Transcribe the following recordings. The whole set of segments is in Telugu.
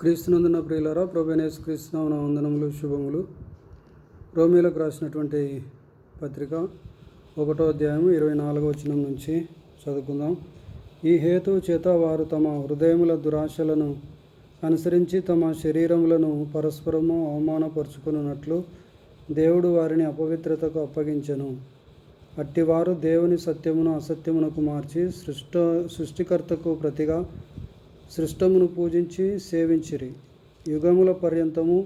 క్రీస్తునందున ప్రియులారా, ప్రభువైన యేసుక్రీస్తు నామమున వందనములు, శుభములు. రోమీయులకు రాసినటువంటి పత్రిక 1వ అధ్యాయము 24వ వచనం నుంచి చదువుకుందాం. ఈ హేతువు చేత వారు తమ హృదయముల దురాశలను అనుసరించి తమ శరీరములను పరస్పరము అవమానపరుచుకున్నట్లు దేవుడు వారిని అపవిత్రతకు అప్పగించెను. అట్టివారు దేవుని సత్యమును అసత్యమునకు మార్చి సృష్టికర్తకు ప్రతిగా సృష్టమును పూజించి సేవించిరి. యుగముల పర్యంతము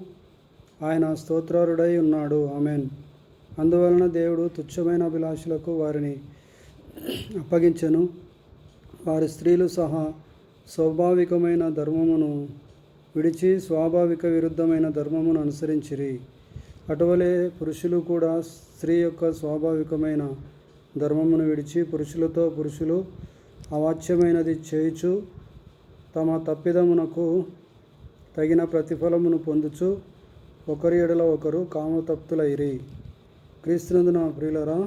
ఆయన స్తోత్రారుడై ఉన్నాడు. ఆమెన్. అందువలన దేవుడు తుచ్చమైన అభిలాషులకు వారిని అప్పగించెను. వారి స్త్రీలు సహా స్వాభావికమైన ధర్మమును విడిచి స్వాభావిక విరుద్ధమైన ధర్మమును అనుసరించిరి. అటువలే పురుషులు కూడా స్త్రీ యొక్క స్వాభావికమైన ధర్మమును విడిచి పురుషులతో పురుషులు అవాచ్యమైనది చేయుచు తమ తప్పిదమునకు తగిన ప్రతిఫలమును పొందుచు ఒకరి ఎడల ఒకరు కామతప్తులైరి. క్రీస్తునందున ప్రియులరా,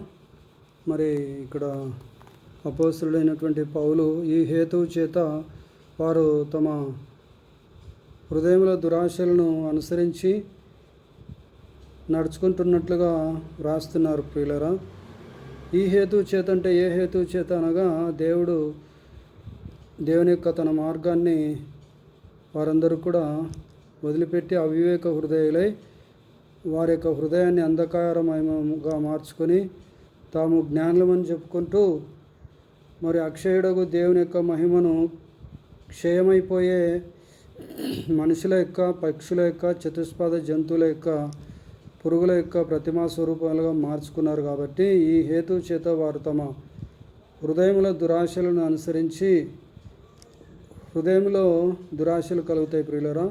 మరి ఇక్కడ అపోస్తలుడైనటువంటి పౌలు ఈ హేతువు చేత వారు తమ హృదయముల దురాశలను అనుసరించి నడుచుకుంటున్నట్లుగా వ్రాస్తున్నారు. ప్రియులరా, ఈ హేతువు చేత అంటే ఏ హేతువు చేత అనగా దేవుని యొక్క తన మార్గాన్ని వారందరూ కూడా వదిలిపెట్టి అవివేక హృదయులై వారి యొక్క హృదయాన్ని అంధకారమయముగా మార్చుకొని తాము జ్ఞానులమని చెప్పుకుంటూ మరి అక్షయుడగు దేవుని యొక్క మహిమను క్షయమైపోయే మనుషుల యొక్క, పక్షుల యొక్క, చతుష్పాద జంతువుల యొక్క, పురుగుల యొక్క ప్రతిమా స్వరూపాలుగా మార్చుకున్నారు. కాబట్టి ఈ హేతువు చేత వారు తమ హృదయముల దురాశలను అనుసరించి, హృదయంలో దురాశలు కలుగుతాయి ప్రియులరా,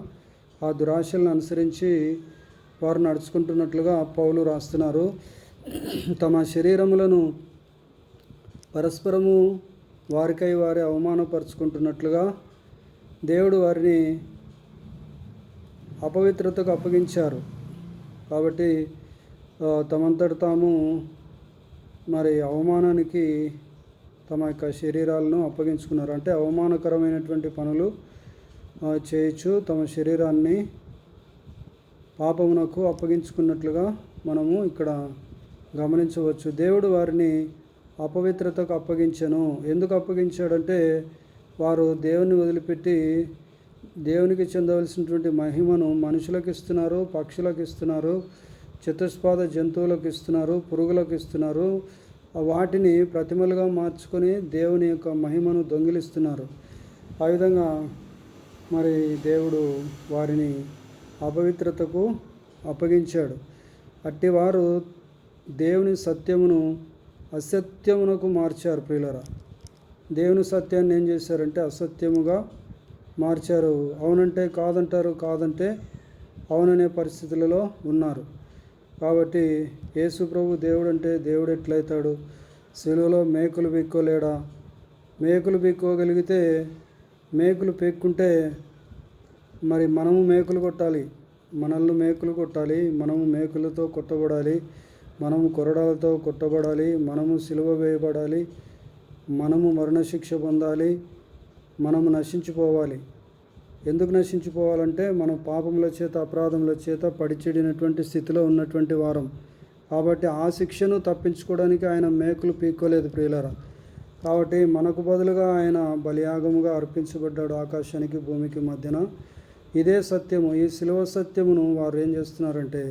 ఆ దురాశలను అనుసరించి వారు నడుచుకుంటున్నట్లుగా పౌలు రాస్తున్నారు. తమ శరీరములను పరస్పరము వారికై వారి అవమానపరుచుకుంటున్నట్లుగా దేవుడు వారిని అపవిత్రతకు అప్పగించారు. కాబట్టి తమంతట తాము మరి అవమానానికి తమ యొక్క శరీరాలను అప్పగించుకున్నారు. అంటే అవమానకరమైనటువంటి పనులు చేయొచ్చు తమ శరీరాన్ని పాపమునకు అప్పగించుకున్నట్లుగా మనము ఇక్కడ గమనించవచ్చు. దేవుడు వారిని అపవిత్రతకు అప్పగించెను. ఎందుకు అప్పగించాడంటే వారు దేవుని వదిలిపెట్టి దేవునికి చెందవలసినటువంటి మహిమను మనుషులకు ఇస్తున్నారు, పక్షులకు ఇస్తున్నారు, చతుష్పాద జంతువులకు ఇస్తున్నారు, పురుగులకు ఇస్తున్నారు. వాటిని ప్రతిమలుగా మార్చుకొని దేవుని యొక్క మహిమను దొంగిలిస్తున్నారు. ఆ విధంగా మరి దేవుడు వారిని అపవిత్రతకు అప్పగించాడు. అట్టివారు దేవుని సత్యమును అసత్యమునకు మార్చారు. ప్రియులరా, దేవుని సత్యాన్ని ఏం చేశారంటే అసత్యముగా మార్చారు. అవునంటే కాదంటారు, కాదంటే అవుననే పరిస్థితులలో ఉన్నారు. కాబట్టి యేసు ప్రభు దేవుడు అంటే దేవుడు ఎట్లయితాడు? సిలువలో మేకులు పీక్కోలేడా? మేకులు పీక్కోగలిగితే, మేకులు పీక్కుంటే మరి మనము మేకులు కొట్టాలి, మనల్ని మేకులు కొట్టాలి, మనము మేకులతో కొట్టబడాలి, మనము కొరడాలతో కొట్టబడాలి, మనము సిలువ వేయబడాలి, మనము మరణశిక్ష పొందాలి, మనము నశించిపోవాలి. ఎందుకు నశించిపోవాలంటే మనం పాపముల చేత, అపరాధముల చేత పడిచెడినటువంటి స్థితిలో ఉన్నటువంటి వారం. కాబట్టి ఆ శిక్షను తప్పించుకోవడానికి ఆయన మేకులు పీక్కోలేదు ప్రియులరా. కాబట్టి మనకు బదులుగా ఆయన బలియాగముగా అర్పించబడ్డాడు ఆకాశానికి భూమికి మధ్యన. ఇదే సత్యము. ఈ శిలువ సత్యమును వారు ఏం చేస్తున్నారంటే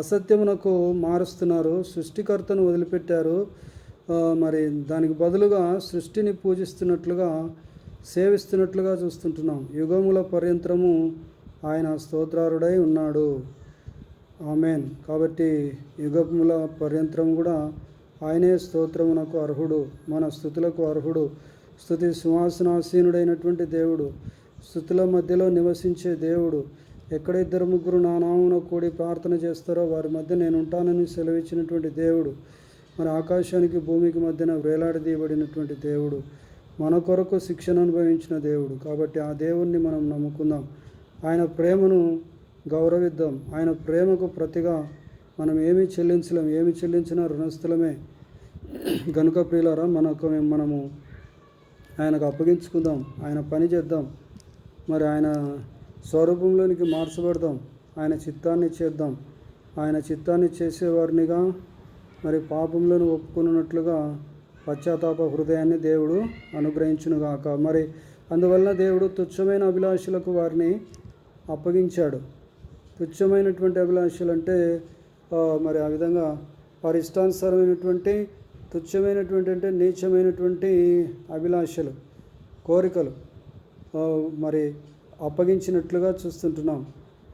అసత్యమునకు మారుస్తున్నారు. సృష్టికర్తను వదిలిపెట్టారు. మరి దానికి బదులుగా సృష్టిని పూజిస్తున్నట్లుగా, సేవిస్తున్నట్లుగా చూస్తుంటున్నాం. యుగముల పర్యంతరము ఆయన స్తోత్రారుడై ఉన్నాడు. ఆమెన్. కాబట్టి యుగముల పర్యంతరం కూడా ఆయనే స్తోత్రమునకు అర్హుడు, మన స్తుతులకు అర్హుడు. స్తుతి సింహాసనాసీనుడైనటువంటి దేవుడు, స్తుతుల మధ్యలో నివసించే దేవుడు. ఎక్కడ 2-3 నా నామమున కూడి ప్రార్థన చేస్తారో వారి మధ్య నేను ఉంటానని సెలవిచ్చినటువంటి దేవుడు. మరి ఆకాశానికి భూమికి మధ్యన వేలాడదీయబడినటువంటి దేవుడు, మన కొరకు శిక్షణ అనుభవించిన దేవుడు. కాబట్టి ఆ దేవుణ్ణి మనం నమ్ముకుందాం, ఆయన ప్రేమను గౌరవిద్దాం. ఆయన ప్రేమకు ప్రతిగా మనం ఏమీ చెల్లించలేం, ఏమి చెల్లించినా రుణస్థులమే. గనుక ప్రియులారా, మనము ఆయనకు అప్పగించుకుందాం, ఆయన పని చేద్దాం. మరి ఆయన స్వరూపంలోనికి మార్చబడదాం, ఆయన చిత్తాన్ని చేద్దాం. ఆయన చిత్తాన్ని చేసేవారినిగా మరి పాపంలోని ఒప్పుకున్నట్లుగా పశ్చాత్తాప హృదయాన్ని దేవుడు అనుగ్రహించునుగాక. మరి అందువల్ల దేవుడు తుచ్చమైన అభిలాషలకు వారిని అప్పగించాడు. తుచ్చమైనటువంటి అభిలాషలు అంటే మరి ఆ విధంగా వారి ఇష్టానుసారమైనటువంటి తుచ్చమైనటువంటి అంటే నీచమైనటువంటి అభిలాషలు, కోరికలు మరి అప్పగించినట్లుగా చూస్తుంటున్నాం.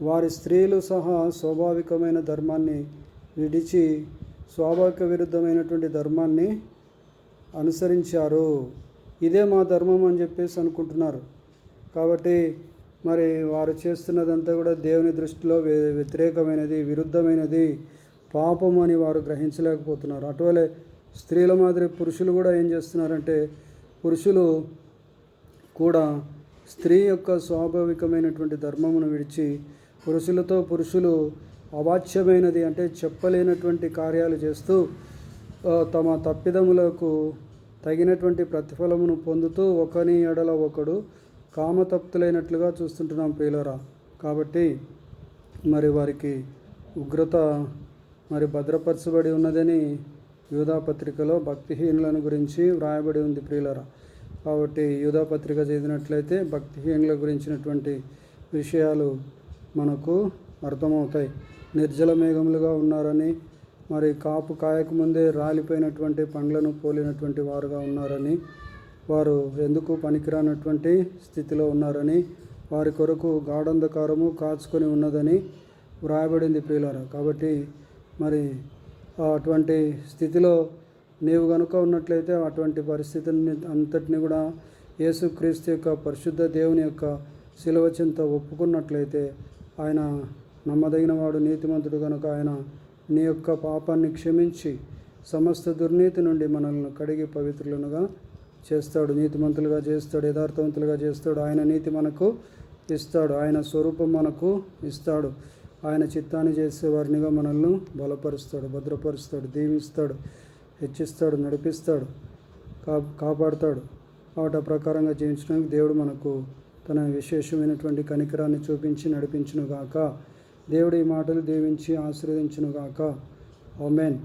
వారి స్త్రీలు సహా స్వాభావికమైన ధర్మాన్ని విడిచి స్వాభావిక విరుద్ధమైనటువంటి ధర్మాన్ని అనుసరించారు. ఇదే మా ధర్మం అని చెప్పేసి అనుకుంటున్నారు. కాబట్టి మరి వారు చేస్తున్నదంతా కూడా దేవుని దృష్టిలో వ్యతిరేకమైనది, విరుద్ధమైనది, పాపం అని వారు గ్రహించలేకపోతున్నారు. అటువలే స్త్రీల మాదిరి పురుషులు కూడా ఏం చేస్తున్నారంటే, పురుషులు కూడా స్త్రీ యొక్క స్వాభావికమైనటువంటి ధర్మమును విడిచి పురుషులతో పురుషులు అవాచ్యమైనది అంటే చెప్పలేనటువంటి కార్యాలు చేస్తూ తమ తప్పిదములకు తగినటువంటి ప్రతిఫలమును పొందుతూ ఒకని ఎడల ఒకడు కామతప్తులైనట్లుగా చూస్తుంటున్నాం ప్రియులారా. కాబట్టి మరి వారికి ఉగ్రత మరి భద్రపరచబడి ఉన్నదని యూదాపత్రికలో భక్తిహీనులను గురించి వ్రాయబడి ఉంది ప్రియులారా. కాబట్టి యూదాపత్రిక చదివినట్లయితే భక్తిహీనుల గురించినటువంటి విషయాలు మనకు అర్థమవుతాయి. నిర్జల మేఘములుగా ఉన్నారని, మరి కాపు కాయకముందే రాలిపోయినటువంటి పండ్లను పోలినటువంటి వారుగా ఉన్నారని, వారు ఎందుకు పనికిరానటువంటి స్థితిలో ఉన్నారని, వారి కొరకు గాఢంధకారము కాచుకొని ఉన్నదని వ్రాయబడింది ప్రియులారా. కాబట్టి మరి అటువంటి స్థితిలో నీవు కనుక ఉన్నట్లయితే అటువంటి పరిస్థితిని అంతటిని కూడా యేసుక్రీస్తు యొక్క పరిశుద్ధ దేవుని యొక్క శిలువ చెంత ఒప్పుకున్నట్లయితే ఆయన నమ్మదగిన వాడు, నీతిమంతుడు కనుక ఆయన నీ యొక్క పాపాన్ని క్షమించి సమస్త దుర్నీతి నుండి మనల్ని కడిగి పవిత్రులనుగా చేస్తాడు, నీతిమంతులుగా చేస్తాడు, యథార్థవంతులుగా చేస్తాడు. ఆయన నీతి మనకు ఇస్తాడు, ఆయన స్వరూపం మనకు ఇస్తాడు. ఆయన చిత్తాన్ని చేసే వారినిగా మనల్ని బలపరుస్తాడు, భద్రపరుస్తాడు, దీవిస్తాడు, హెచ్చిస్తాడు, నడిపిస్తాడు, కాపాడుతాడు. వాటి ప్రకారంగా జీవించడానికి దేవుడు మనకు తన విశేషమైనటువంటి కనికరాన్ని చూపించి నడిపించునుగాక. దేవుడు ఈ మాటలు దీవించి ఆశీర్వదించునుగాక. ఆమేన్.